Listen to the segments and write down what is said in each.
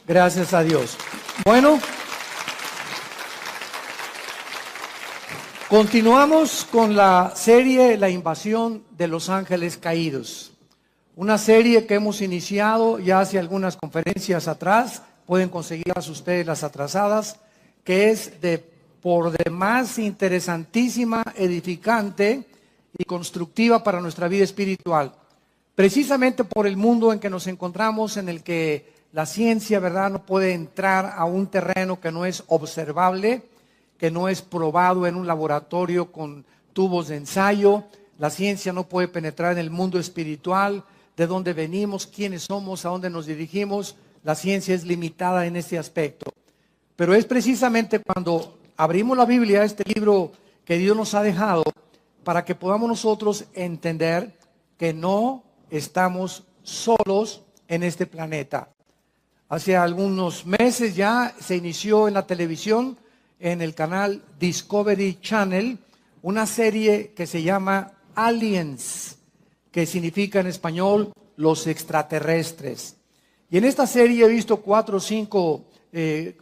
Gracias a Dios. Bueno, continuamos con la serie La invasión de los ángeles caídos. Una serie que hemos iniciado ya hace algunas conferencias atrás, pueden conseguirlas ustedes las atrasadas, que es por demás interesantísima, edificante y constructiva para nuestra vida espiritual. Precisamente por el mundo en que nos encontramos, en el que la ciencia, ¿verdad?, no puede entrar a un terreno que no es observable, que no es probado en un laboratorio con tubos de ensayo. La ciencia no puede penetrar en el mundo espiritual, de dónde venimos, quiénes somos, a dónde nos dirigimos. La ciencia es limitada en este aspecto. Pero es precisamente cuando abrimos la Biblia, este libro que Dios nos ha dejado, para que podamos nosotros entender que no estamos solos en este planeta. Hace algunos meses ya se inició en la televisión, en el canal Discovery Channel, una serie que se llama Aliens, que significa en español los extraterrestres. Y en esta serie he visto 4 o 5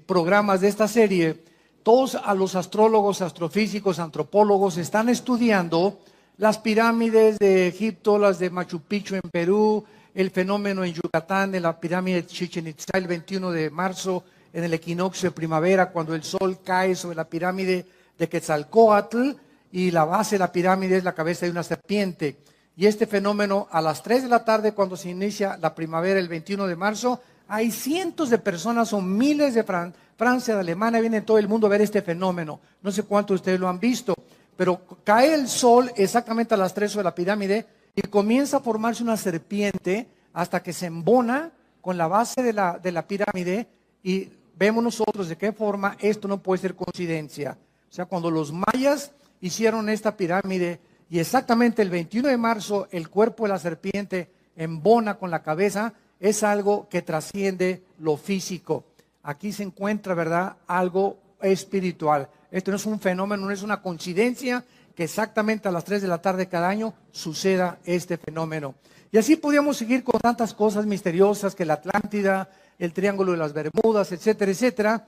programas de esta serie. Todos a los astrólogos, astrofísicos, antropólogos están estudiando las pirámides de Egipto, las de Machu Picchu en Perú, el fenómeno en Yucatán de la pirámide de Chichén Itzá el 21 de marzo en el equinoccio de primavera, cuando el sol cae sobre la pirámide de Quetzalcóatl y la base de la pirámide es la cabeza de una serpiente. Y este fenómeno a las 3 de la tarde, cuando se inicia la primavera el 21 de marzo, hay cientos de personas o miles de Francia, de Alemania, vienen todo el mundo a ver este fenómeno. No sé cuántos de ustedes lo han visto, pero cae el sol exactamente a las 3 sobre la pirámide y comienza a formarse una serpiente hasta que se embona con la base de la pirámide y vemos nosotros de qué forma esto no puede ser coincidencia. O sea, cuando los mayas hicieron esta pirámide y exactamente el 21 de marzo el cuerpo de la serpiente embona con la cabeza, es algo que trasciende lo físico. Aquí se encuentra, ¿verdad?, algo espiritual. Esto no es un fenómeno, no es una coincidencia que exactamente a las 3 de la tarde cada año suceda este fenómeno. Y así podríamos seguir con tantas cosas misteriosas que la Atlántida, el Triángulo de las Bermudas, etcétera, etcétera.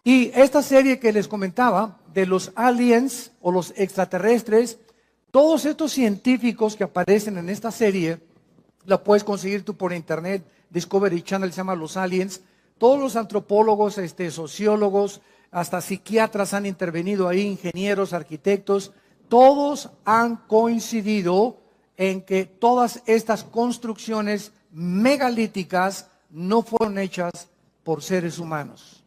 Y esta serie que les comentaba de los aliens o los extraterrestres, todos estos científicos que aparecen en esta serie, la puedes conseguir tú por internet, Discovery Channel se llama Los Aliens. Todos los antropólogos, sociólogos, hasta psiquiatras han intervenido ahí, ingenieros, arquitectos, todos han coincidido en que todas estas construcciones megalíticas no fueron hechas por seres humanos.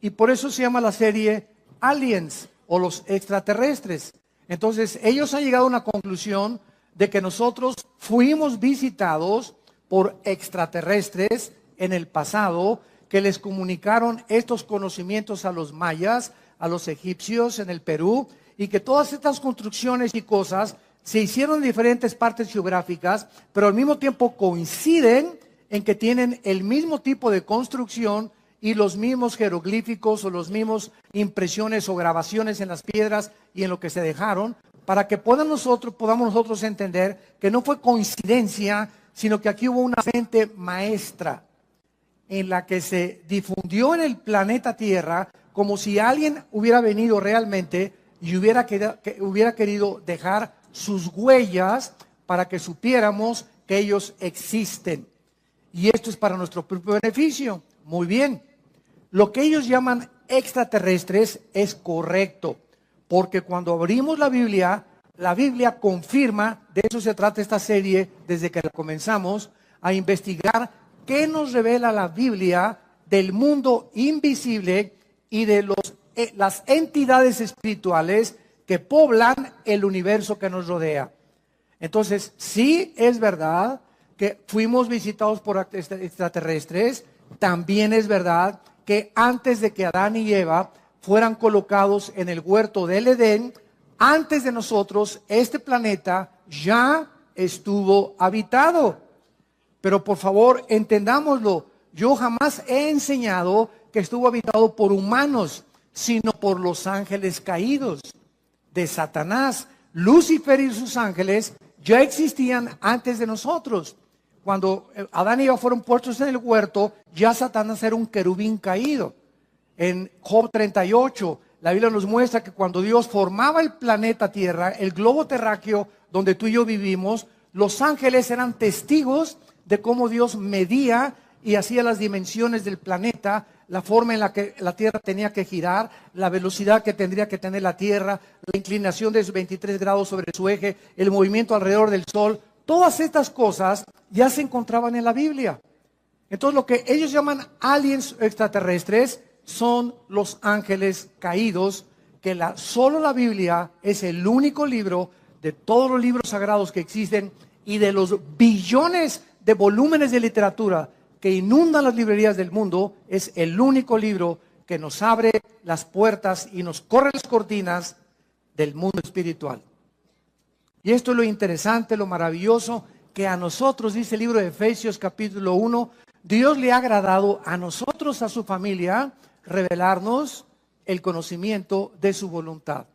Y por eso se llama la serie Aliens o los extraterrestres. Entonces, ellos han llegado a una conclusión de que nosotros fuimos visitados por extraterrestres en el pasado, que les comunicaron estos conocimientos a los mayas, a los egipcios en el Perú, y que todas estas construcciones y cosas se hicieron en diferentes partes geográficas, pero al mismo tiempo coinciden en que tienen el mismo tipo de construcción y los mismos jeroglíficos o los mismos impresiones o grabaciones en las piedras y en lo que se dejaron, para que podamos nosotros entender que no fue coincidencia, sino que aquí hubo una mente maestra en la que se difundió en el planeta Tierra como si alguien hubiera venido realmente y hubiera querido dejar sus huellas para que supiéramos que ellos existen. Y esto es para nuestro propio beneficio. Muy bien. Lo que ellos llaman extraterrestres es correcto, porque cuando abrimos la Biblia confirma, de eso se trata esta serie desde que la comenzamos, a investigar qué nos revela la Biblia del mundo invisible y de las entidades espirituales que poblan el universo que nos rodea. Entonces, sí es verdad que fuimos visitados por extraterrestres, también es verdad que antes de que Adán y Eva fueran colocados en el huerto del Edén, antes de nosotros, este planeta ya estuvo habitado. Pero por favor, entendámoslo, yo jamás he enseñado que estuvo habitado por humanos, sino por los ángeles caídos de Satanás. Lucifer y sus ángeles ya existían antes de nosotros. cuando Adán y Eva fueron puestos en el huerto, ya Satanás era un querubín caído. En Job 38, la Biblia nos muestra que cuando Dios formaba el planeta Tierra, el globo terráqueo donde tú y yo vivimos, los ángeles eran testigos de cómo Dios medía y hacía las dimensiones del planeta, la forma en la que la Tierra tenía que girar, la velocidad que tendría que tener la Tierra, la inclinación de 23 grados sobre su eje, el movimiento alrededor del Sol. Todas estas cosas ya se encontraban en la Biblia. Entonces lo que ellos llaman aliens extraterrestres son los ángeles caídos, que solo la Biblia es el único libro de todos los libros sagrados que existen y de los billones de volúmenes de literatura que inundan las librerías del mundo, es el único libro que nos abre las puertas y nos corre las cortinas del mundo espiritual. Y esto es lo interesante, lo maravilloso, que a nosotros, dice el libro de Efesios capítulo 1, Dios le ha agradado a nosotros, a su familia, revelarnos el conocimiento de su voluntad.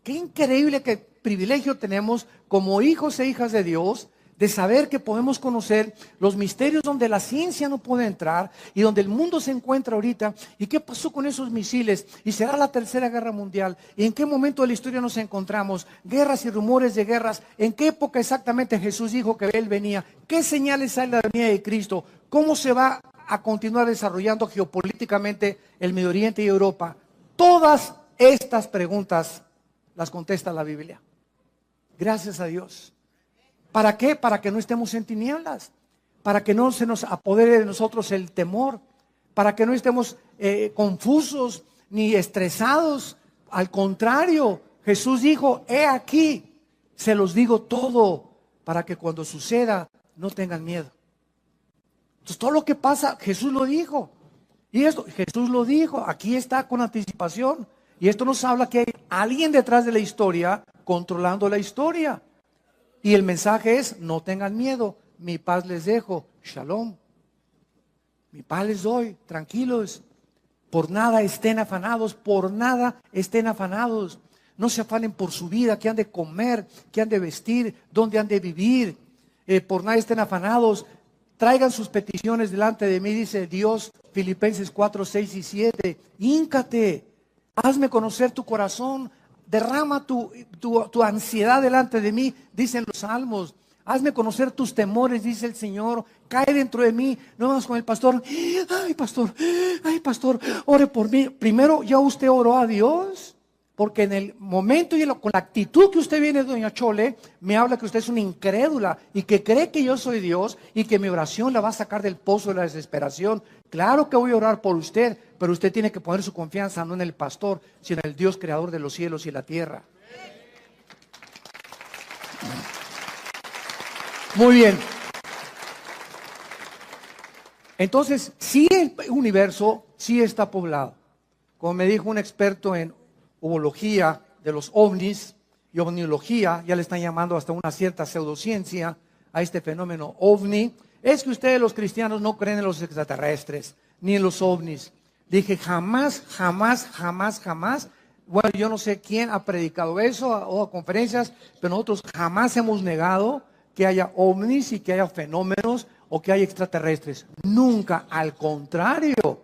Qué increíble, qué privilegio tenemos como hijos e hijas de Dios de saber que podemos conocer los misterios donde la ciencia no puede entrar y donde el mundo se encuentra ahorita. ¿Y qué pasó con esos misiles? ¿Y será la tercera guerra mundial? ¿Y en qué momento de la historia nos encontramos? Guerras y rumores de guerras. ¿En qué época exactamente Jesús dijo que Él venía? ¿Qué señales hay de la venida de Cristo? ¿Cómo se va a continuar desarrollando geopolíticamente el Medio Oriente y Europa? Todas estas preguntas las contesta la Biblia. Gracias a Dios. ¿Para qué? Para que no estemos en tinieblas, para que no se nos apodere de nosotros el temor, para que no estemos confusos ni estresados. Al contrario, Jesús dijo, he aquí, se los digo todo, para que cuando suceda no tengan miedo. Entonces todo lo que pasa, Jesús lo dijo. Y esto, Jesús lo dijo, aquí está con anticipación. Y esto nos habla que hay alguien detrás de la historia controlando la historia. Y el mensaje es, no tengan miedo, mi paz les dejo, shalom. Mi paz les doy, tranquilos. Por nada estén afanados, por nada estén afanados. No se afanen por su vida, qué han de comer, qué han de vestir, dónde han de vivir. Por nada estén afanados. Traigan sus peticiones delante de mí, dice Dios, Filipenses 4, 6 y 7. Híncate, hazme conocer tu corazón. Derrama tu ansiedad delante de mí, dicen los salmos. Hazme conocer tus temores, dice el Señor. Cae dentro de mí. No vamos con el pastor. Ay, pastor, ore por mí. Primero, ¿ya usted oró a Dios? Porque en el momento y con la actitud que usted viene, doña Chole, me habla que usted es una incrédula y que cree que yo soy Dios y que mi oración la va a sacar del pozo de la desesperación. Claro que voy a orar por usted, pero usted tiene que poner su confianza no en el pastor, sino en el Dios creador de los cielos y la tierra. Muy bien. Entonces, sí, el universo sí está poblado. Como me dijo un experto en ufología de los ovnis y ovniología, ya le están llamando hasta una cierta pseudociencia a este fenómeno ovni, es que ustedes los cristianos no creen en los extraterrestres, ni en los ovnis. Dije, jamás. Bueno, yo no sé quién ha predicado eso o a conferencias, pero nosotros jamás hemos negado que haya ovnis y que haya fenómenos o que haya extraterrestres. Nunca, al contrario.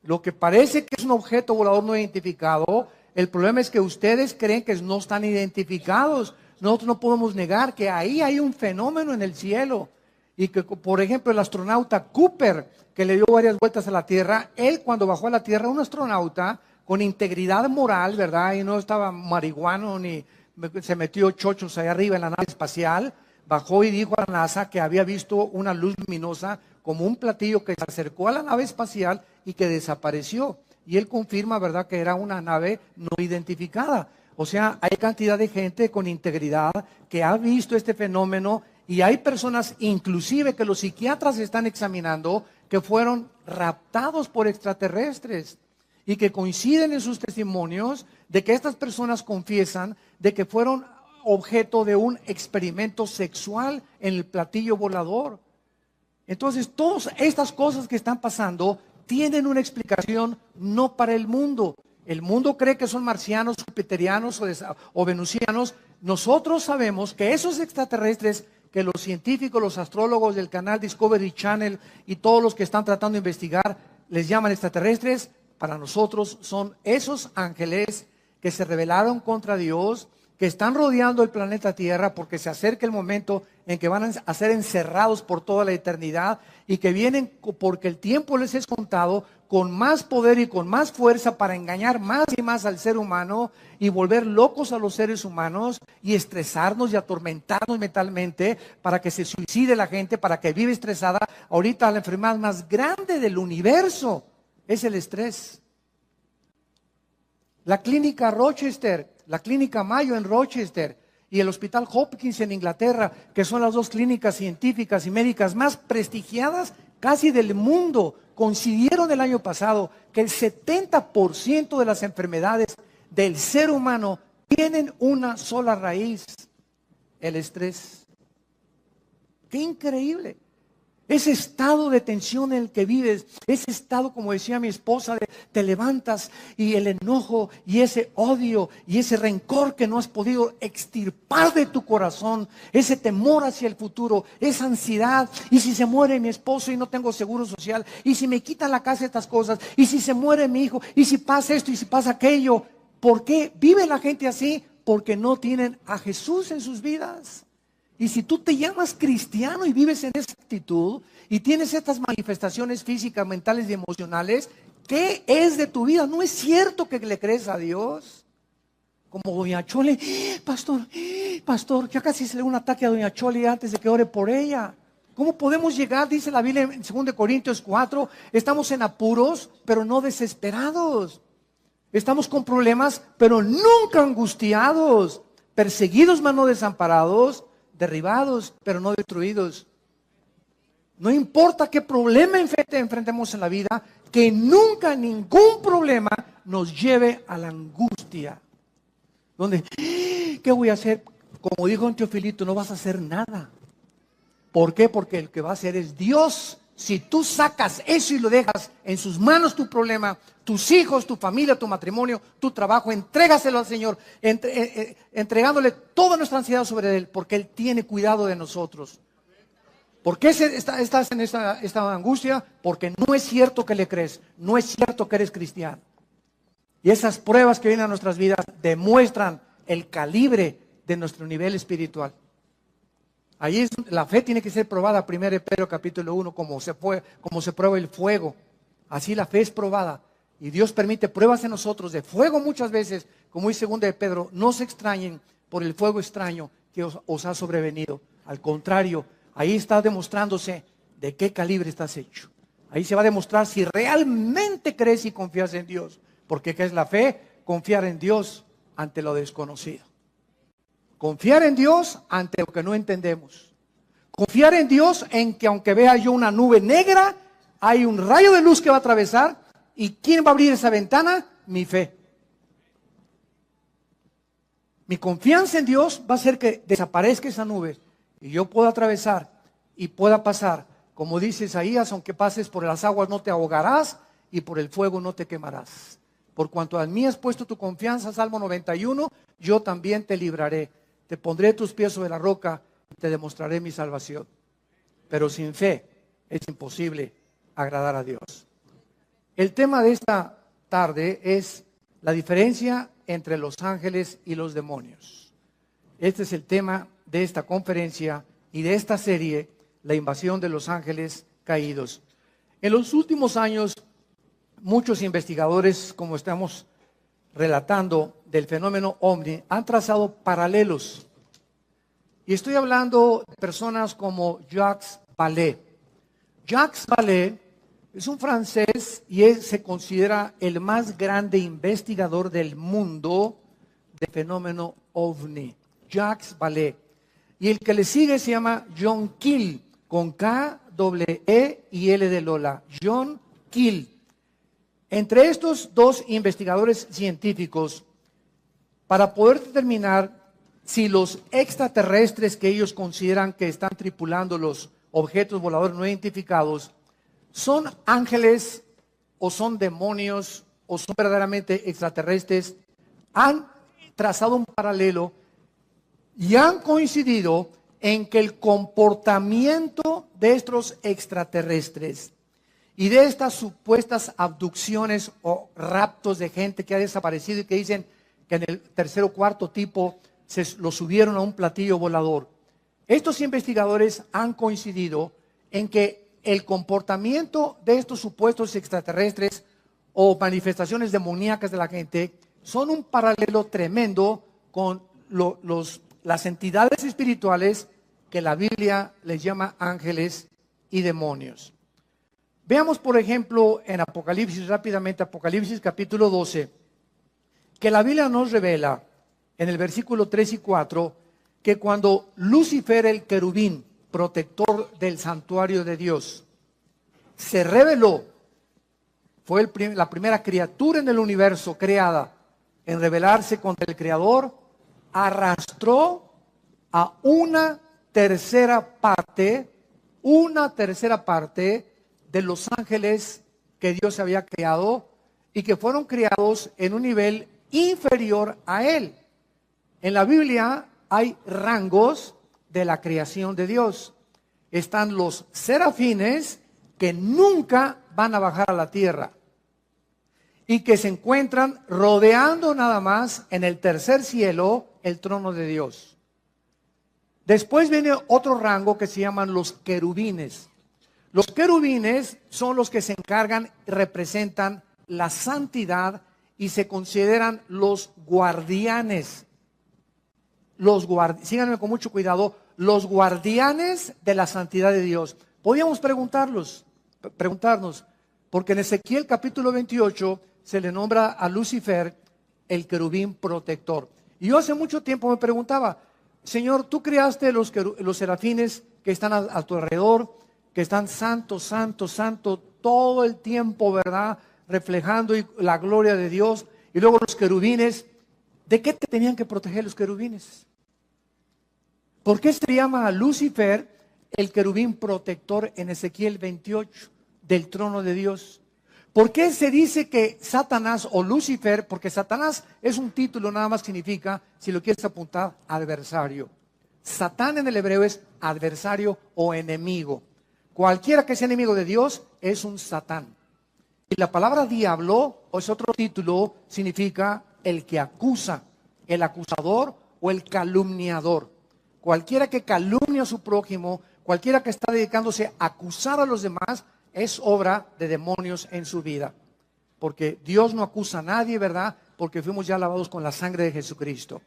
Lo que parece que es un objeto volador no identificado, el problema es que ustedes creen que no están identificados. Nosotros no podemos negar que ahí hay un fenómeno en el cielo. Y que, por ejemplo, el astronauta Cooper, que le dio varias vueltas a la Tierra, él cuando bajó a la Tierra, un astronauta con integridad moral, ¿verdad? Y no estaba marihuano ni se metió chochos allá arriba en la nave espacial, bajó y dijo a la NASA que había visto una luz luminosa como un platillo que se acercó a la nave espacial y que desapareció. Y él confirma, ¿verdad?, que era una nave no identificada. O sea, hay cantidad de gente con integridad que ha visto este fenómeno y hay personas, inclusive que los psiquiatras están examinando, que fueron raptados por extraterrestres y que coinciden en sus testimonios de que estas personas confiesan de que fueron objeto de un experimento sexual en el platillo volador. Entonces, todas estas cosas que están pasando tienen una explicación no para el mundo. El mundo cree que son marcianos, jupiterianos o venusianos. Nosotros sabemos que esos extraterrestres que los científicos, los astrólogos del canal Discovery Channel y todos los que están tratando de investigar les llaman extraterrestres, para nosotros son esos ángeles que se rebelaron contra Dios, que están rodeando el planeta Tierra porque se acerca el momento en que van a ser encerrados por toda la eternidad y que vienen porque el tiempo les es contado con más poder y con más fuerza para engañar más y más al ser humano y volver locos a los seres humanos y estresarnos y atormentarnos mentalmente para que se suicide la gente, para que vive estresada. Ahorita la enfermedad más grande del universo es el estrés. La clínica Rochester, la clínica Mayo en Rochester y el Hospital Hopkins en Inglaterra, que son las dos clínicas científicas y médicas más prestigiadas casi del mundo, coincidieron el año pasado que el 70% de las enfermedades del ser humano tienen una sola raíz: el estrés. ¡Qué increíble! Ese estado de tensión en el que vives, ese estado, como decía mi esposa, de te levantas y el enojo y ese odio y ese rencor que no has podido extirpar de tu corazón, ese temor hacia el futuro, esa ansiedad, y si se muere mi esposo y no tengo seguro social, y si me quitan la casa estas cosas, y si se muere mi hijo, y si pasa esto y si pasa aquello. ¿Por qué vive la gente así? Porque no tienen a Jesús en sus vidas. Y si tú te llamas cristiano y vives en esa actitud y tienes estas manifestaciones físicas, mentales y emocionales, ¿qué es de tu vida? No es cierto que le crees a Dios. Como doña Chole, pastor, ya casi se le da un ataque a doña Chole antes de que ore por ella. ¿Cómo podemos llegar? Dice la Biblia en 2 Corintios 4, estamos en apuros, pero no desesperados. Estamos con problemas, pero nunca angustiados. Perseguidos, mas no desamparados. Derribados, pero no destruidos. No importa qué problema enfrentemos en la vida, que nunca ningún problema nos lleve a la angustia. Donde, ¿qué voy a hacer? Como dijo en Teofilito, no vas a hacer nada. ¿Por qué? Porque el que va a hacer es Dios. Si tú sacas eso y lo dejas en sus manos, tu problema, tus hijos, tu familia, tu matrimonio, tu trabajo, entrégaselo al Señor, entregándole toda nuestra ansiedad sobre Él, porque Él tiene cuidado de nosotros. ¿Por qué estás en esta angustia? Porque no es cierto que le crees, no es cierto que eres cristiano. Y esas pruebas que vienen a nuestras vidas demuestran el calibre de nuestro nivel espiritual. Ahí la fe tiene que ser probada, 1 Pedro capítulo 1, como se prueba el fuego. Así la fe es probada. Y Dios permite pruebas en nosotros de fuego muchas veces, como dice 2 Pedro, no se extrañen por el fuego extraño que os ha sobrevenido. Al contrario, ahí está demostrándose de qué calibre estás hecho. Ahí se va a demostrar si realmente crees y confías en Dios. Porque ¿qué es la fe? Confiar en Dios ante lo desconocido. Confiar en Dios ante lo que no entendemos. Confiar en Dios en que aunque vea yo una nube negra, hay un rayo de luz que va a atravesar. ¿Y quién va a abrir esa ventana? Mi fe. Mi confianza en Dios va a hacer que desaparezca esa nube y yo pueda atravesar y pueda pasar. Como dice Isaías, aunque pases por las aguas no te ahogarás y por el fuego no te quemarás. Por cuanto a mí has puesto tu confianza, Salmo 91, yo también te libraré. Te pondré tus pies sobre la roca y te demostraré mi salvación. Pero sin fe es imposible agradar a Dios. El tema de esta tarde es la diferencia entre los ángeles y los demonios. Este es el tema de esta conferencia y de esta serie, la invasión de los ángeles caídos. En los últimos años, muchos investigadores, como estamos relatando del fenómeno OVNI, han trazado paralelos. Y estoy hablando de personas como Jacques Vallée. Jacques Vallée es un francés y él se considera el más grande investigador del mundo del fenómeno OVNI. Jacques Vallée. Y el que le sigue se llama John Keel, con K, E y L de Lola. John Keel. Entre estos dos investigadores científicos, para poder determinar si los extraterrestres que ellos consideran que están tripulando los objetos voladores no identificados son ángeles o son demonios o son verdaderamente extraterrestres, han trazado un paralelo y han coincidido en que el comportamiento de estos extraterrestres y de estas supuestas abducciones o raptos de gente que ha desaparecido y que dicen que en el tercer o cuarto tipo lo subieron a un platillo volador. Estos investigadores han coincidido en que el comportamiento de estos supuestos extraterrestres o manifestaciones demoníacas de la gente son un paralelo tremendo con las entidades espirituales que la Biblia les llama ángeles y demonios. Veamos, por ejemplo, en Apocalipsis, rápidamente, Apocalipsis capítulo 12, que la Biblia nos revela en el versículo 3 y 4 que cuando Lucifer, el querubín, protector del santuario de Dios, se rebeló, fue la primera criatura en el universo creada en rebelarse contra el Creador, arrastró a una tercera parte de los ángeles que Dios había creado y que fueron creados en un nivel inferior a él. En la Biblia hay rangos de la creación de Dios. Están los serafines que nunca van a bajar a la tierra y que se encuentran rodeando nada más en el tercer cielo el trono de Dios. Después viene otro rango que se llaman los querubines. Los querubines son los que se encargan, representan la santidad y se consideran los guardianes. Síganme con mucho cuidado, los guardianes de la santidad de Dios. Podríamos preguntarnos, porque en Ezequiel capítulo 28 se le nombra a Lucifer el querubín protector. Y yo hace mucho tiempo me preguntaba, Señor, tú creaste los serafines que están a tu alrededor, que están santo, santo, santo todo el tiempo, ¿verdad? Reflejando la gloria de Dios. Y luego los querubines, ¿de qué te tenían que proteger los querubines? ¿Por qué se llama a Lucifer el querubín protector en Ezequiel 28 del trono de Dios? ¿Por qué se dice que Satanás o Lucifer? Porque Satanás es un título, nada más significa, si lo quieres apuntar, adversario. Satán en el hebreo es adversario o enemigo. Cualquiera que sea enemigo de Dios es un Satán. Y la palabra diablo, o es otro título, significa el que acusa, el acusador o el calumniador. Cualquiera que calumnia a su prójimo, cualquiera que está dedicándose a acusar a los demás, es obra de demonios en su vida. Porque Dios no acusa a nadie, ¿verdad? Porque fuimos ya lavados con la sangre de Jesucristo.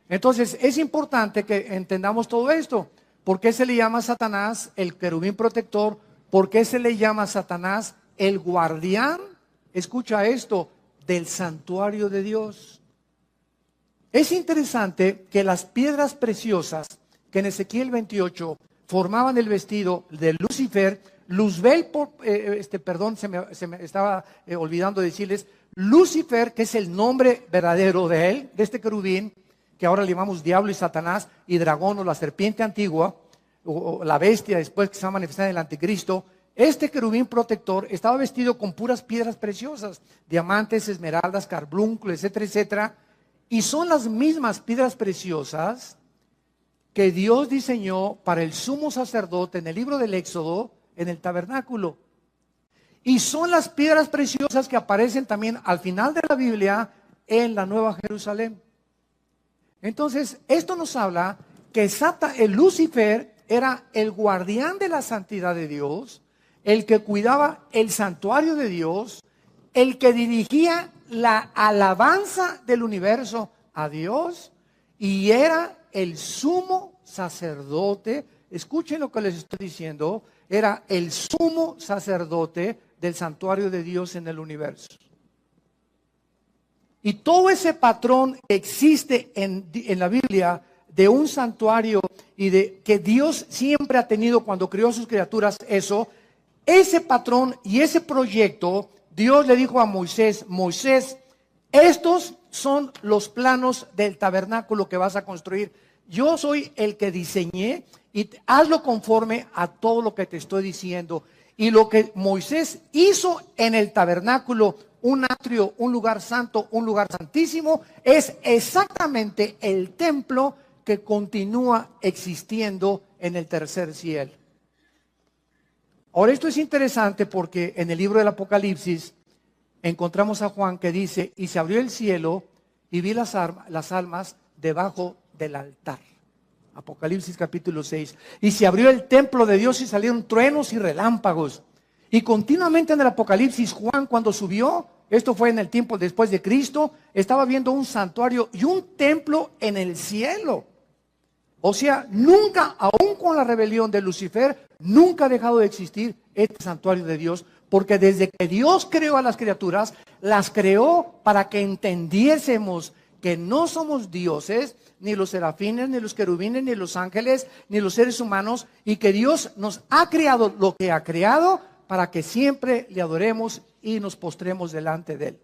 Entonces, es importante que entendamos todo esto. ¿Por qué se le llama a Satanás el querubín protector? ¿Por qué se le llama a Satanás el guardián? Escucha esto, del santuario de Dios. Es interesante que las piedras preciosas que en Ezequiel 28 formaban el vestido de Lucifer, Luzbel, se me estaba olvidando decirles, Lucifer, que es el nombre verdadero de él, de este querubín, que ahora le llamamos diablo y Satanás y dragón o la serpiente antigua, o la bestia después que se va a manifestar en el anticristo. Este querubín protector estaba vestido con puras piedras preciosas, diamantes, esmeraldas, carbunclo, etcétera, etcétera. Y son las mismas piedras preciosas que Dios diseñó para el sumo sacerdote en el libro del Éxodo, en el tabernáculo. Y son las piedras preciosas que aparecen también al final de la Biblia en la Nueva Jerusalén. Entonces, esto nos habla que el Lucifer era el guardián de la santidad de Dios, el que cuidaba el santuario de Dios, el que dirigía la alabanza del universo a Dios y era el sumo sacerdote. Escuchen lo que les estoy diciendo, era el sumo sacerdote del santuario de Dios en el universo. Y todo ese patrón que existe en la Biblia de un santuario y de que Dios siempre ha tenido cuando creó sus criaturas, ese patrón y ese proyecto, Dios le dijo a Moisés, Moisés, estos son los planos del tabernáculo que vas a construir. Yo soy el que diseñé y hazlo conforme a todo lo que te estoy diciendo. Y lo que Moisés hizo en el tabernáculo, un atrio, un lugar santo, un lugar santísimo, es exactamente el templo que continúa existiendo en el tercer cielo. Ahora, esto es interesante porque en el libro del Apocalipsis encontramos a Juan que dice: y se abrió el cielo y vi las almas debajo del altar. Apocalipsis capítulo 6. Y se abrió el templo de Dios y salieron truenos y relámpagos. Y continuamente en el Apocalipsis, Juan, cuando subió, esto fue en el tiempo después de Cristo, estaba viendo un santuario y un templo en el cielo. O sea, nunca, aún con la rebelión de Lucifer, nunca ha dejado de existir este santuario de Dios, porque desde que Dios creó a las criaturas, las creó para que entendiésemos que no somos dioses, ni los serafines, ni los querubines, ni los ángeles, ni los seres humanos, y que Dios nos ha creado lo que ha creado para que siempre le adoremos y nos postremos delante de Él.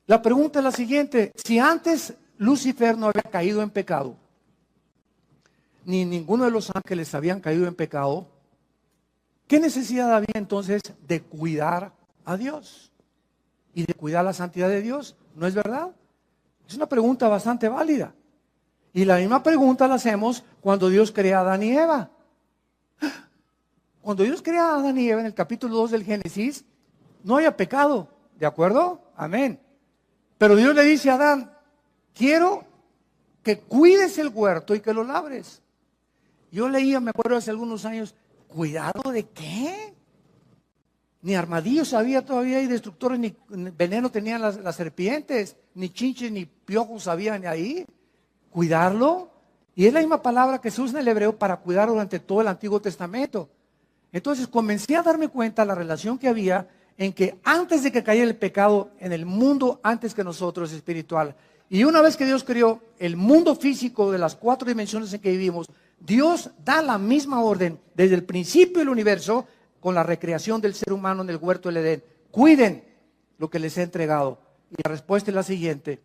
La pregunta es la siguiente: si antes Lucifer no había caído en pecado, ni ninguno de los ángeles habían caído en pecado, ¿qué necesidad había entonces de cuidar a Dios y de cuidar la santidad de Dios? ¿No es verdad? Es una pregunta bastante válida. Y la misma pregunta la hacemos cuando Dios crea a Adán y Eva. Cuando Dios crea a Adán y Eva en el capítulo 2 del Génesis, no había pecado, ¿de acuerdo? Amén. Pero Dios le dice a Adán: quiero que cuides el huerto y que lo labres. Yo leía, me acuerdo hace algunos años, ¿cuidado de qué? Ni armadillos había todavía, y destructores, ni veneno tenían las serpientes, ni chinches, ni piojos habían ahí. ¿Cuidarlo? Y es la misma palabra que se usa en el hebreo para cuidar durante todo el Antiguo Testamento. Entonces comencé a darme cuenta de la relación que había en que antes de que cayera el pecado en el mundo, antes que nosotros, espiritual, y una vez que Dios creó el mundo físico de las 4 dimensiones en que vivimos, Dios da la misma orden desde el principio del universo con la recreación del ser humano en el huerto del Edén: cuiden lo que les he entregado. Y la respuesta es la siguiente: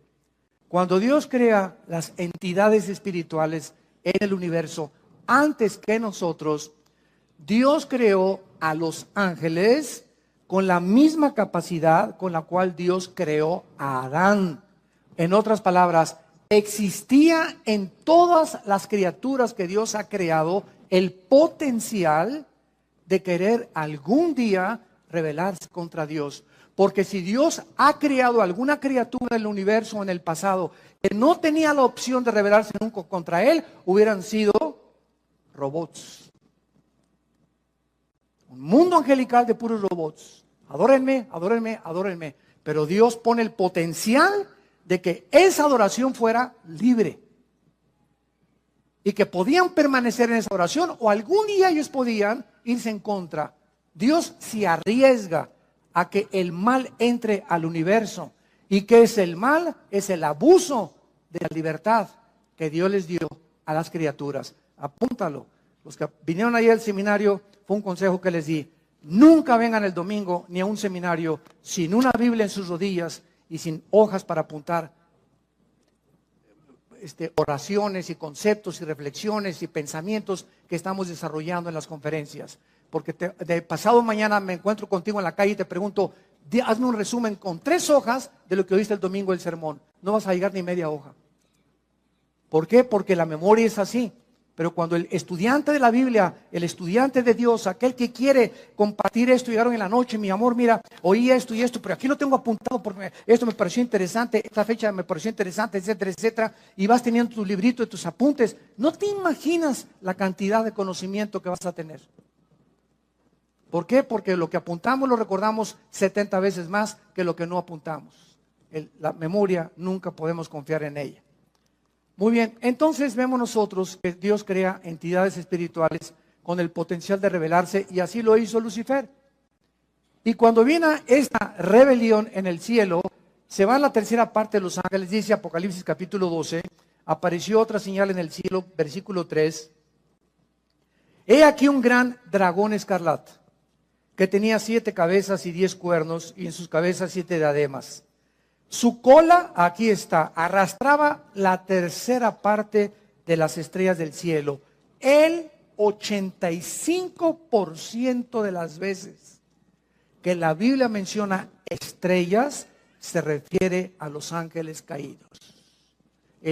cuando Dios crea las entidades espirituales en el universo, antes que nosotros, Dios creó a los ángeles con la misma capacidad con la cual Dios creó a Adán. En otras palabras, existía en todas las criaturas que Dios ha creado el potencial de querer algún día rebelarse contra Dios. Porque si Dios ha creado alguna criatura en el universo en el pasado que no tenía la opción de rebelarse nunca contra Él, hubieran sido robots. Un mundo angelical de puros robots. Adórenme, adórenme, adórenme. Pero Dios pone el potencial de que esa adoración fuera libre. Y que podían permanecer en esa oración, o algún día ellos podían irse en contra. Dios se arriesga a que el mal entre al universo. ¿Y qué es el mal? Es el abuso de la libertad que Dios les dio a las criaturas. Apúntalo. Los que vinieron ahí al seminario, fue un consejo que les di: nunca vengan el domingo ni a un seminario sin una Biblia en sus rodillas y sin hojas para apuntar oraciones y conceptos y reflexiones y pensamientos que estamos desarrollando en las conferencias. Porque de pasado mañana me encuentro contigo en la calle y te pregunto: hazme un resumen con 3 hojas de lo que oíste el domingo del sermón. No vas a llegar ni media hoja. ¿Por qué? Porque la memoria es así. Pero cuando el estudiante de la Biblia, el estudiante de Dios, aquel que quiere compartir esto, llegaron en la noche: mi amor, mira, oí esto y esto, pero aquí lo tengo apuntado porque esto me pareció interesante, esta fecha me pareció interesante, etcétera, etcétera, y vas teniendo tu librito de tus apuntes, no te imaginas la cantidad de conocimiento que vas a tener. ¿Por qué? Porque lo que apuntamos lo recordamos 70 veces más que lo que no apuntamos. La memoria nunca podemos confiar en ella. Muy bien, entonces vemos nosotros que Dios crea entidades espirituales con el potencial de rebelarse, y así lo hizo Lucifer. Y cuando viene esta rebelión en el cielo, se va a la tercera parte de los ángeles. Dice Apocalipsis capítulo 12, apareció otra señal en el cielo, versículo 3. He aquí un gran dragón escarlata, que tenía 7 cabezas y 10 cuernos, y en sus cabezas 7 diademas. Su cola, aquí está, arrastraba la tercera parte de las estrellas del cielo. El 85% de las veces que la Biblia menciona estrellas, se refiere a los ángeles caídos.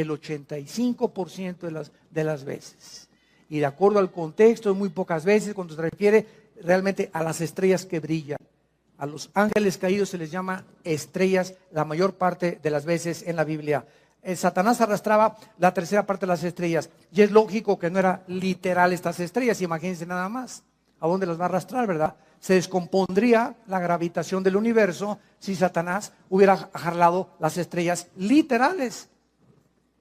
el 85% de las veces. Y de acuerdo al contexto, muy pocas veces cuando se refiere realmente a las estrellas que brillan. A los ángeles caídos se les llama estrellas la mayor parte de las veces en la Biblia. Satanás arrastraba la tercera parte de las estrellas. Y es lógico que no era literal estas estrellas, imagínense nada más. ¿A dónde las va a arrastrar, verdad? Se descompondría la gravitación del universo si Satanás hubiera jalado las estrellas literales.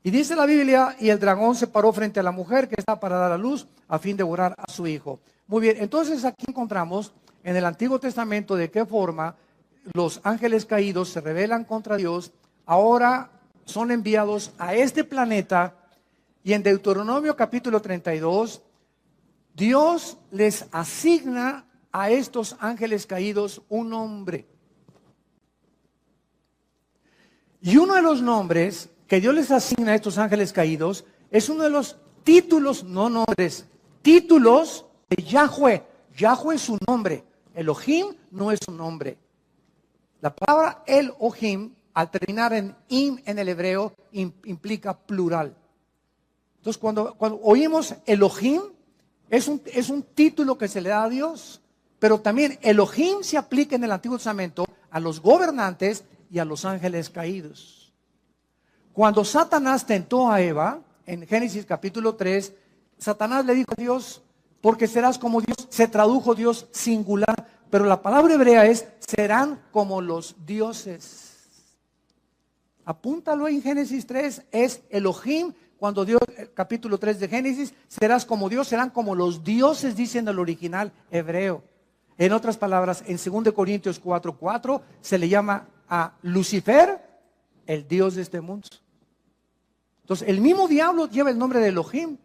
Y dice la Biblia, y el dragón se paró frente a la mujer que estaba para dar a luz a fin de devorar a su hijo. Muy bien, entonces aquí encontramos en el Antiguo Testamento de qué forma los ángeles caídos se rebelan contra Dios, ahora son enviados a este planeta, y en Deuteronomio capítulo 32, Dios les asigna a estos ángeles caídos un nombre. Y uno de los nombres que Dios les asigna a estos ángeles caídos es uno de los títulos, no nombres, títulos de Yahweh. Yahweh es su nombre. Elohim no es su nombre. La palabra Elohim, al terminar en im en el hebreo, implica plural. Entonces, cuando oímos Elohim, es un título que se le da a Dios. Pero también Elohim se aplica en el Antiguo Testamento a los gobernantes y a los ángeles caídos. Cuando Satanás tentó a Eva, en Génesis capítulo 3, Satanás le dijo a Dios, porque serás como Dios, se tradujo Dios singular, pero la palabra hebrea es, serán como los dioses. Apúntalo en Génesis 3, es Elohim, cuando Dios, capítulo 3 de Génesis, serás como Dios, serán como los dioses, dice en el original hebreo. En otras palabras, en 2 Corintios 4:4 se le llama a Lucifer el Dios de este mundo. Entonces, el mismo diablo lleva el nombre de Elohim.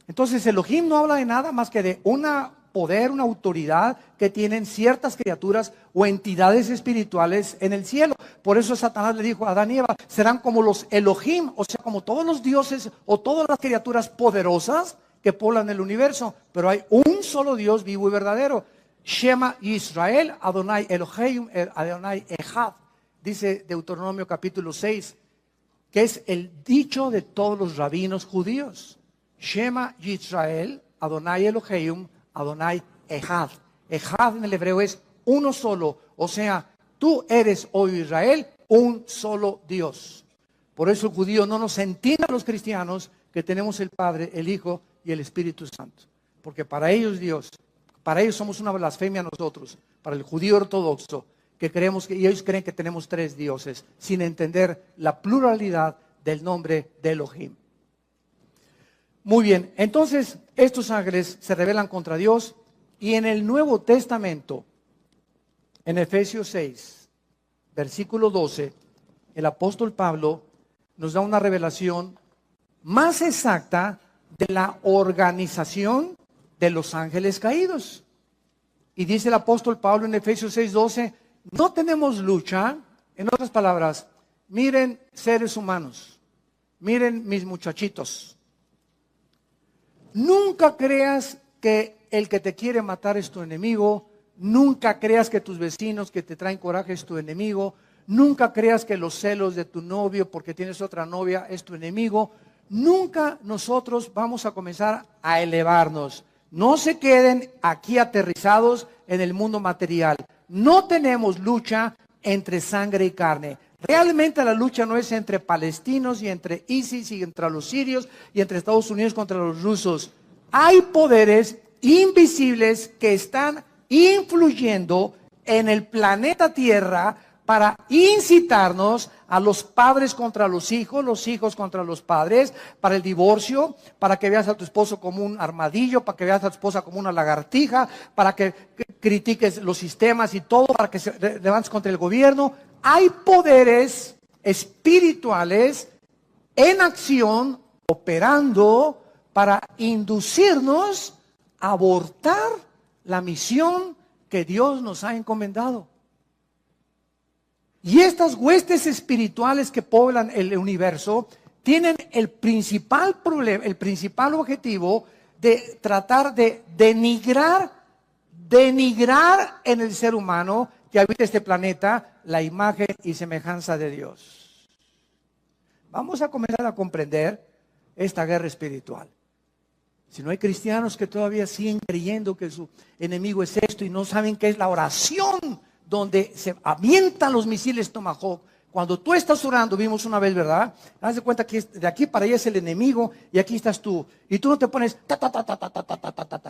Entonces, Elohim no habla de nada más que de un poder, una autoridad que tienen ciertas criaturas o entidades espirituales en el cielo. Por eso Satanás le dijo a Adán y Eva, serán como los Elohim, o sea, como todos los dioses o todas las criaturas poderosas que poblan el universo. Pero hay un solo Dios vivo y verdadero. Shema Israel, Adonai Elohim, Adonai Echad, dice Deuteronomio capítulo 6, que es el dicho de todos los rabinos judíos. Shema Israel, Adonai Elohim, Adonai Echad. Echad en el hebreo es uno solo, o sea, tú eres, oh Israel, un solo Dios. Por eso el judío no nos entiende a los cristianos que tenemos el Padre, el Hijo y el Espíritu Santo. Porque para ellos Dios, para ellos somos una blasfemia nosotros, para el judío ortodoxo, que creemos y ellos creen que tenemos tres dioses, sin entender la pluralidad del nombre de Elohim. Muy bien, entonces estos ángeles se rebelan contra Dios y en el Nuevo Testamento, en Efesios 6, versículo 12, el apóstol Pablo nos da una revelación más exacta de la organización de los ángeles caídos. Y dice el apóstol Pablo en Efesios 6, 12, no tenemos lucha, en otras palabras, miren seres humanos, miren mis muchachitos. Nunca creas que el que te quiere matar es tu enemigo. Nunca creas que tus vecinos que te traen coraje es tu enemigo. Nunca creas que los celos de tu novio porque tienes otra novia es tu enemigo. Nunca nosotros vamos a comenzar a elevarnos. No se queden aquí aterrizados en el mundo material. No tenemos lucha entre sangre y carne. Realmente la lucha no es entre palestinos y entre ISIS y entre los sirios y entre Estados Unidos contra los rusos. Hay poderes invisibles que están influyendo en el planeta Tierra para incitarnos a los padres contra los hijos contra los padres, para el divorcio, para que veas a tu esposo como un armadillo, para que veas a tu esposa como una lagartija, para que critiques los sistemas y todo, para que se levantes contra el gobierno. Hay poderes espirituales en acción, operando para inducirnos a abortar la misión que Dios nos ha encomendado. Y estas huestes espirituales que poblan el universo tienen el principal problema, el principal objetivo de tratar de denigrar en el ser humano que habita este planeta la imagen y semejanza de Dios. vamos a comenzar a comprender esta guerra espiritual. Si no hay cristianos que todavía siguen creyendo que su enemigo es esto y no saben qué es la oración donde se avientan los misiles Tomahawk. Cuando tú estás orando, vimos una vez, ¿verdad? Haz de cuenta que de aquí para allá es el enemigo y aquí estás tú. Y tú no te pones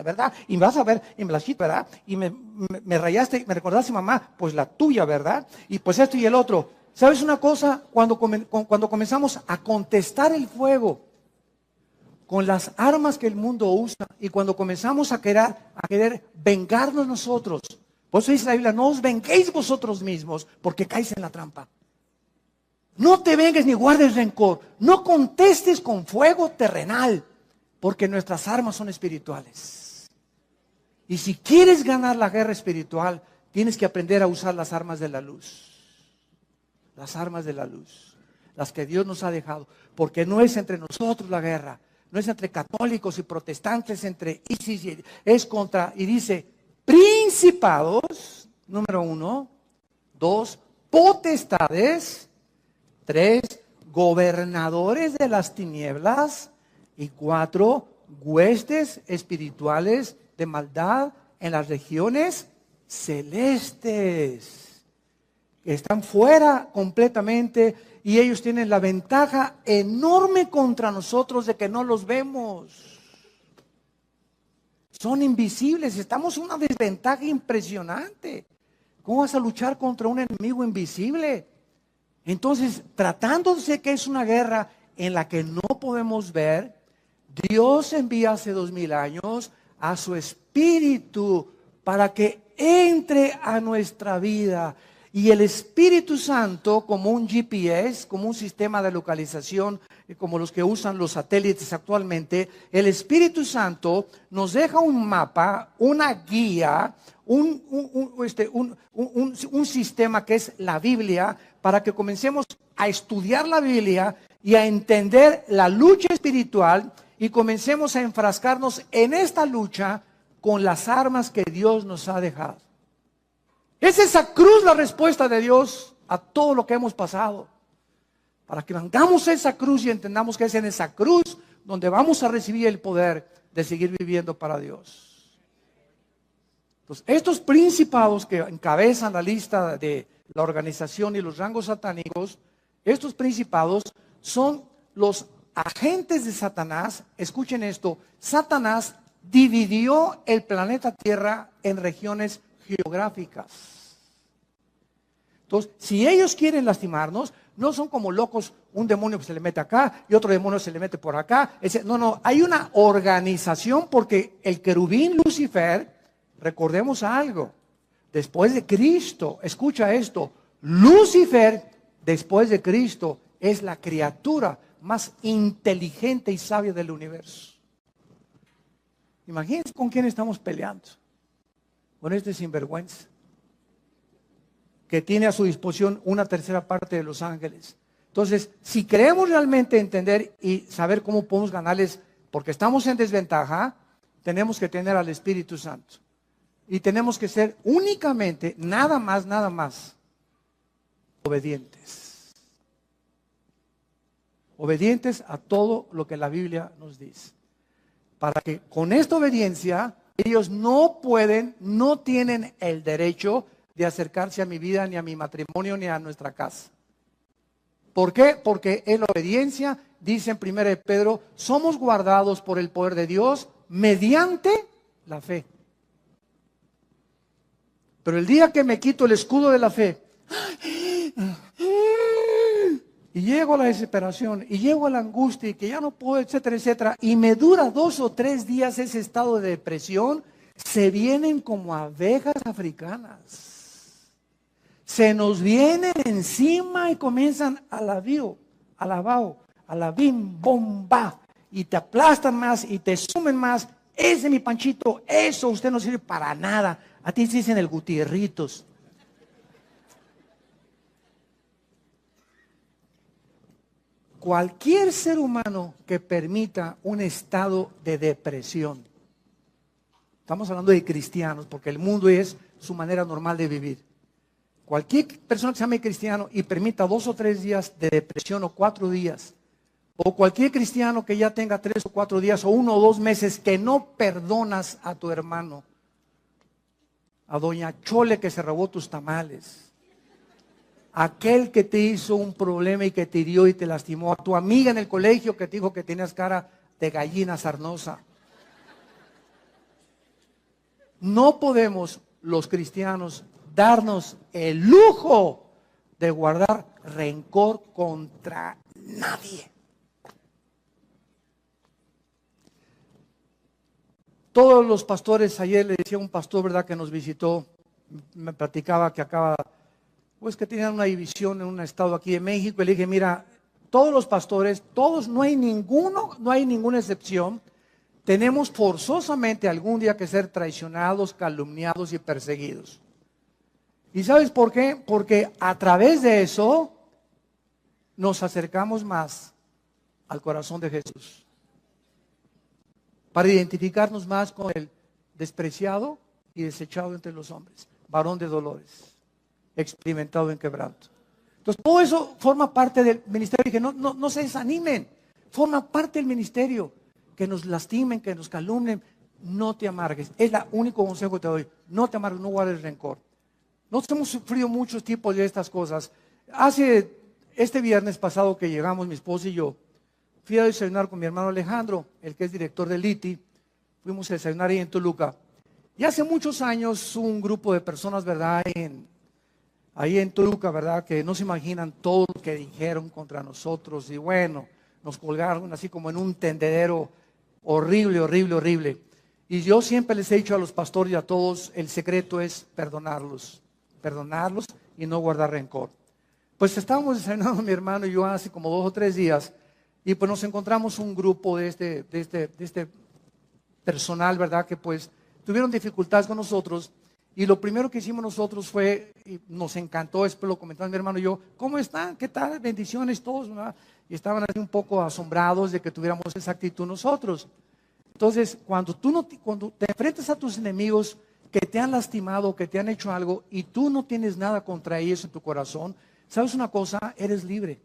¿verdad? Y me vas a ver, y me la chito, ¿verdad? Y me rayaste, me recordaste, mamá, pues la tuya, ¿verdad? Y pues esto y el otro. ¿Sabes una cosa? Cuando comenzamos a contestar el fuego con las armas que el mundo usa y cuando comenzamos a querer vengarnos nosotros, por eso dice la Biblia, no os venguéis vosotros mismos porque caéis en la trampa. No te vengues ni guardes rencor. No contestes con fuego terrenal, porque nuestras armas son espirituales. Y si quieres ganar la guerra espiritual, tienes que aprender a usar las armas de la luz. Las armas de la luz, las que Dios nos ha dejado. Porque no es entre nosotros la guerra, no es entre católicos y protestantes, entre ISIS, es contra, y dice, principados, número 1, 2, potestades, 3, gobernadores de las tinieblas. Y 4, huestes espirituales de maldad en las regiones celestes. Que están fuera completamente y ellos tienen la ventaja enorme contra nosotros de que no los vemos. Son invisibles, estamos en una desventaja impresionante. ¿Cómo vas a luchar contra un enemigo invisible? Entonces, tratándose que es una guerra en la que no podemos ver, Dios envía hace 2000 años a su Espíritu para que entre a nuestra vida. Y el Espíritu Santo, como un GPS, como un sistema de localización, como los que usan los satélites actualmente, el Espíritu Santo nos deja un mapa, una guía, un sistema que es la Biblia, para que comencemos a estudiar la Biblia y a entender la lucha espiritual y comencemos a enfrascarnos en esta lucha con las armas que Dios nos ha dejado. ¿Es esa cruz la respuesta de Dios a todo lo que hemos pasado? Para que mantengamos esa cruz y entendamos que es en esa cruz donde vamos a recibir el poder de seguir viviendo para Dios. Entonces, estos principados que encabezan la lista de la organización y los rangos satánicos, estos principados son los agentes de Satanás. Escuchen esto, Satanás dividió el planeta Tierra en regiones geográficas. Entonces, si ellos quieren lastimarnos, no son como locos, un demonio que se le mete acá y otro demonio se le mete por acá. No, hay una organización porque el querubín Lucifer, recordemos algo, después de Cristo, escucha esto, Lucifer, después de Cristo, es la criatura más inteligente y sabia del universo. Imagínense con quién estamos peleando. Con este sinvergüenza, que tiene a su disposición una tercera parte de los ángeles. Entonces, si queremos realmente entender y saber cómo podemos ganarles, porque estamos en desventaja, tenemos que tener al Espíritu Santo. Y tenemos que ser únicamente, nada más, obedientes. Obedientes a todo lo que la Biblia nos dice. Para que con esta obediencia, ellos no tienen el derecho de acercarse a mi vida, ni a mi matrimonio, ni a nuestra casa. ¿Por qué? Porque en la obediencia, dice en 1 Pedro, somos guardados por el poder de Dios mediante la fe. Pero el día que me quito el escudo de la fe, y llego a la desesperación, y llego a la angustia, y que ya no puedo, etcétera, etcétera, y me dura 2 o 3 días ese estado de depresión, se vienen como abejas africanas. Se nos vienen encima y comienzan a la bim, bom, ba, y te aplastan más, y te sumen más. Ese mi Panchito, eso usted no sirve para nada. A ti se dicen el Gutierritos. Cualquier ser humano que permita un estado de depresión, estamos hablando de cristianos, porque el mundo es su manera normal de vivir. Cualquier persona que se llame cristiano y permita 2 o 3 días de depresión o 4 días, o cualquier cristiano que ya tenga 3 o 4 días o 1 o 2 meses que no perdonas a tu hermano, a doña Chole que se robó tus tamales, aquel que te hizo un problema y que te hirió y te lastimó, a tu amiga en el colegio que te dijo que tenías cara de gallina sarnosa. No podemos los cristianos darnos el lujo de guardar rencor contra nadie. Todos los pastores, ayer le decía a un pastor, ¿verdad?, que nos visitó, me platicaba que pues que tenían una división en un estado aquí de México, y le dije, mira, todos los pastores, todos, no hay ninguna excepción, tenemos forzosamente algún día que ser traicionados, calumniados y perseguidos. ¿Y sabes por qué? Porque a través de eso nos acercamos más al corazón de Jesús, para identificarnos más con el despreciado y desechado entre los hombres, varón de dolores, experimentado en quebranto. Entonces todo eso forma parte del ministerio. Dije, no se desanimen, forma parte del ministerio. Que nos lastimen, que nos calumnien, no te amargues. Es el único consejo que te doy. No te amargues, no guardes rencor. Nosotros hemos sufrido muchos tipos de estas cosas. Este viernes pasado que llegamos, mi esposa y yo, fui a desayunar con mi hermano Alejandro, el que es director del ITI. Fuimos a desayunar ahí en Toluca. Y hace muchos años un grupo de personas, ¿verdad?, ahí en Toluca, ¿verdad?, que no se imaginan todo lo que dijeron contra nosotros. Y bueno, nos colgaron así como en un tendedero horrible, horrible, horrible. Y yo siempre les he dicho a los pastores y a todos, el secreto es perdonarlos y no guardar rencor. Pues estábamos desayunando mi hermano y yo hace como 2 o 3 días, y pues nos encontramos un grupo de este personal, ¿verdad?, que pues tuvieron dificultades con nosotros, y lo primero que hicimos nosotros fue, y nos encantó, después lo comentaron mi hermano y yo, ¿cómo están? ¿Qué tal? Bendiciones todos, ¿verdad? Y estaban así un poco asombrados de que tuviéramos esa actitud nosotros. Entonces, cuando te enfrentas a tus enemigos que te han lastimado, que te han hecho algo, y tú no tienes nada contra ellos en tu corazón, ¿sabes una cosa? Eres libre.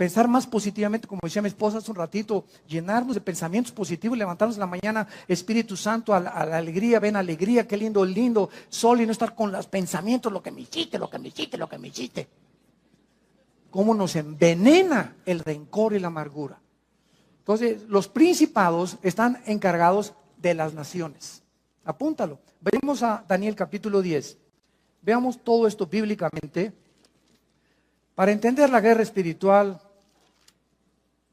pensar más positivamente, como decía mi esposa hace un ratito, llenarnos de pensamientos positivos, levantarnos en la mañana, Espíritu Santo, a la alegría, ven alegría, qué lindo, lindo sol, y no estar con los pensamientos, lo que me hiciste, lo que me hiciste, lo que me hiciste. Cómo nos envenena el rencor y la amargura. Entonces, los principados están encargados de las naciones. Apúntalo. Vayamos a Daniel capítulo 10. Veamos todo esto bíblicamente para entender la guerra espiritual,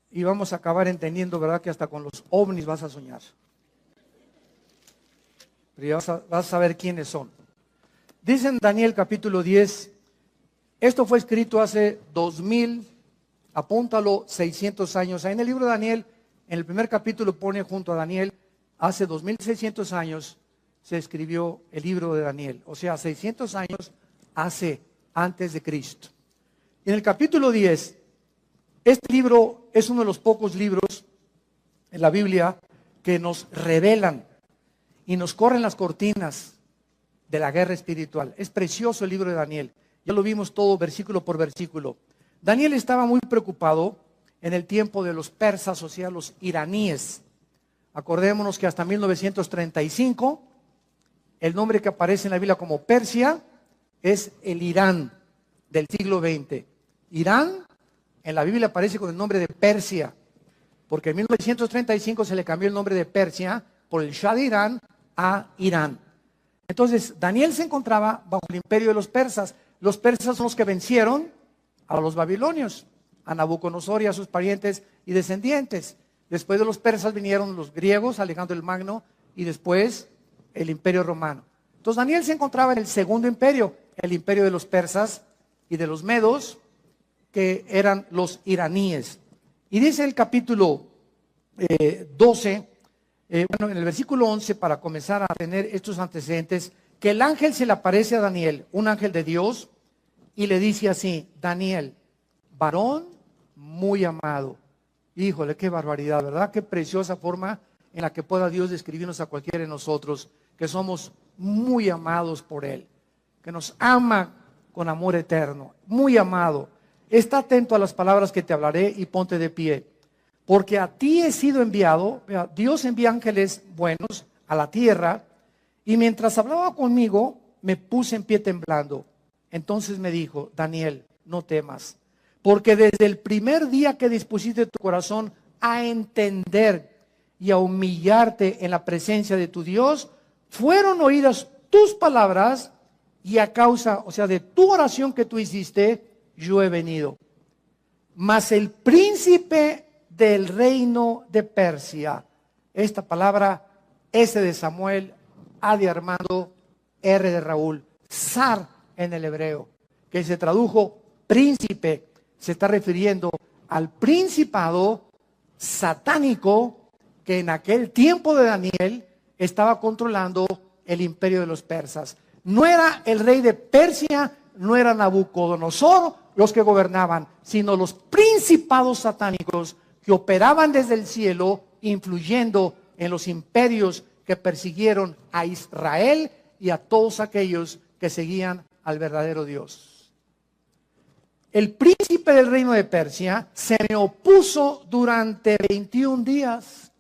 y vamos a acabar entendiendo, ¿verdad?, que hasta con los ovnis vas a soñar. Pero ya vas a saber quiénes son. Dice en Daniel capítulo 10, esto fue escrito hace 2000, apúntalo, 600 años. Ahí en el libro de Daniel, en el primer capítulo pone junto a Daniel, hace 2600 años se escribió el libro de Daniel. O sea, 600 años antes de Cristo. En el capítulo 10, este libro es uno de los pocos libros en la Biblia que nos revelan y nos corren las cortinas de la guerra espiritual. Es precioso el libro de Daniel. Ya lo vimos todo versículo por versículo. Daniel estaba muy preocupado en el tiempo de los persas, o sea, los iraníes. Acordémonos que hasta 1935, el nombre que aparece en la Biblia como Persia es el Irán del siglo XX. Irán en la Biblia aparece con el nombre de Persia, porque en 1935 se le cambió el nombre de Persia por el Shah de Irán a Irán. Entonces, Daniel se encontraba bajo el imperio de los persas. Los persas son los que vencieron a los babilonios, a Nabucodonosor y a sus parientes y descendientes. Después de los persas vinieron los griegos, Alejandro el Magno, y después el imperio romano. Entonces, Daniel se encontraba en el segundo imperio, el imperio de los persas y de los medos, que eran los iraníes. Y dice el capítulo 12, en el versículo 11, para comenzar a tener estos antecedentes, que el ángel se le aparece a Daniel, un ángel de Dios, y le dice así: Daniel, varón muy amado. Híjole, qué barbaridad, ¿verdad? Qué preciosa forma en la que pueda Dios describirnos a cualquiera de nosotros, que somos muy amados por Él, que nos ama con amor eterno, muy amado. Está atento a las palabras que te hablaré y ponte de pie, porque a ti he sido enviado. Dios envía ángeles buenos a la tierra, y mientras hablaba conmigo, me puse en pie temblando. Entonces me dijo: Daniel, no temas, porque desde el primer día que dispusiste tu corazón a entender y a humillarte en la presencia de tu Dios, fueron oídas tus palabras, y a causa, o sea, de tu oración que tú hiciste, yo he venido. Mas el príncipe del reino de Persia, esta palabra S de Samuel, A de Armando, R de Raúl, Zar en el hebreo, que se tradujo príncipe, se está refiriendo al principado satánico que en aquel tiempo de Daniel estaba controlando el imperio de los persas. No era el rey de Persia, no era Nabucodonosor los que gobernaban, sino los principados satánicos que operaban desde el cielo, influyendo en los imperios que persiguieron a Israel y a todos aquellos que seguían al verdadero Dios. El príncipe del reino de Persia se me opuso durante 21 días,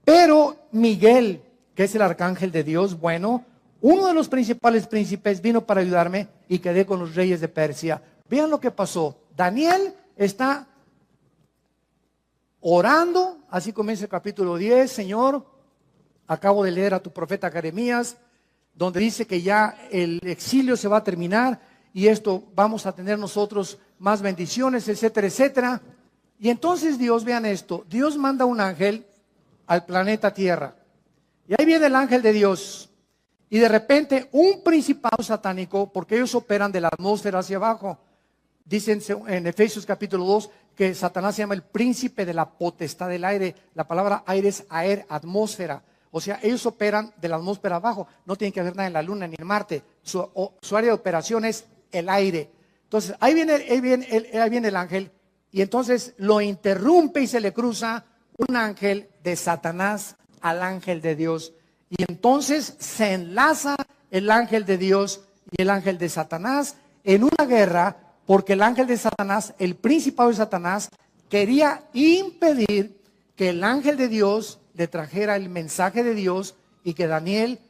pero Miguel, que es el arcángel de Dios, bueno, uno de los principales príncipes, vino para ayudarme y quedé con los reyes de Persia. Vean lo que pasó. Daniel está orando, así comienza el capítulo 10. Señor, acabo de leer a tu profeta Jeremías, donde dice que ya el exilio se va a terminar y esto vamos a tener nosotros más bendiciones, etcétera, etcétera. Y entonces Dios, vean esto, Dios manda un ángel al planeta Tierra. Y ahí viene el ángel de Dios. Y de repente un principado satánico, porque ellos operan de la atmósfera hacia abajo. Dicen en Efesios capítulo 2 que Satanás se llama el príncipe de la potestad del aire. La palabra aire es aer, atmósfera. O sea, ellos operan de la atmósfera abajo. No tienen que haber nada en la luna ni en Marte. Su área de operación es el aire. Entonces, ahí viene el ángel. Y entonces lo interrumpe y se le cruza un ángel de Satanás al ángel de Dios. Y entonces se enlaza el ángel de Dios y el ángel de Satanás en una guerra porque el ángel de Satanás, el principado de Satanás, quería impedir que el ángel de Dios le trajera el mensaje de Dios y que Daniel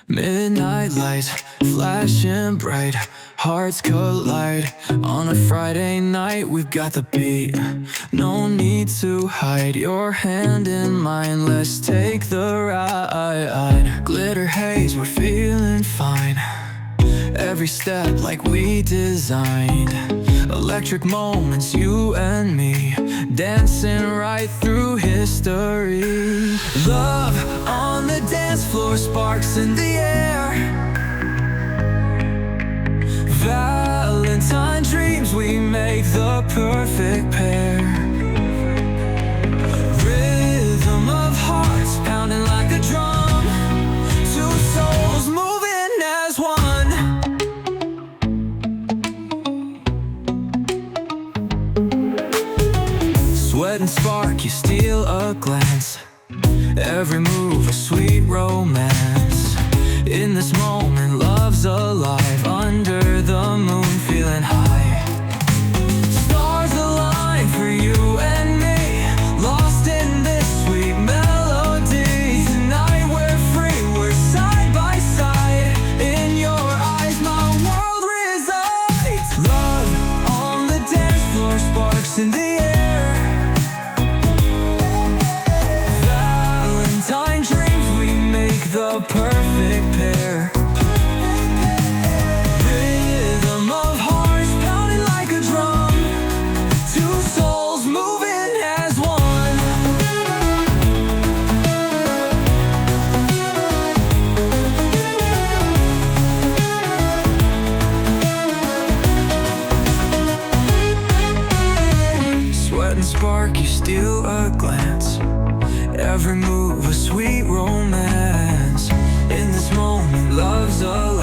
Midnight lights flashing bright, hearts collide. On a Friday night, we've got the beat. No need to hide your hand in mine. Let's take the ride. Glitter haze, we're feeling fine. Every step like we designed. Electric moments, you and me, dancing right through history. Love on the dance floor, sparks in the air. Valentine dreams, we make the perfect pair. Rhythm of hearts pounding like a drum. Two souls moving as one. Sweat and spark, you steal a glance. Every move a sweet romance. In this moment, love's alive. Under the moon, feeling high. Stars align for you and me, lost in this sweet melody. Tonight we're free, we're side by side. In your eyes, my world resides. Love on the dance floor, sparks in the air. Valentine dreams, we make the perfect pair. Rhythm of hearts pounding like a drum. Two souls moving as one. Sweat and spark, you steal a glance. Every move a sweet romance. In this moment, love's alive.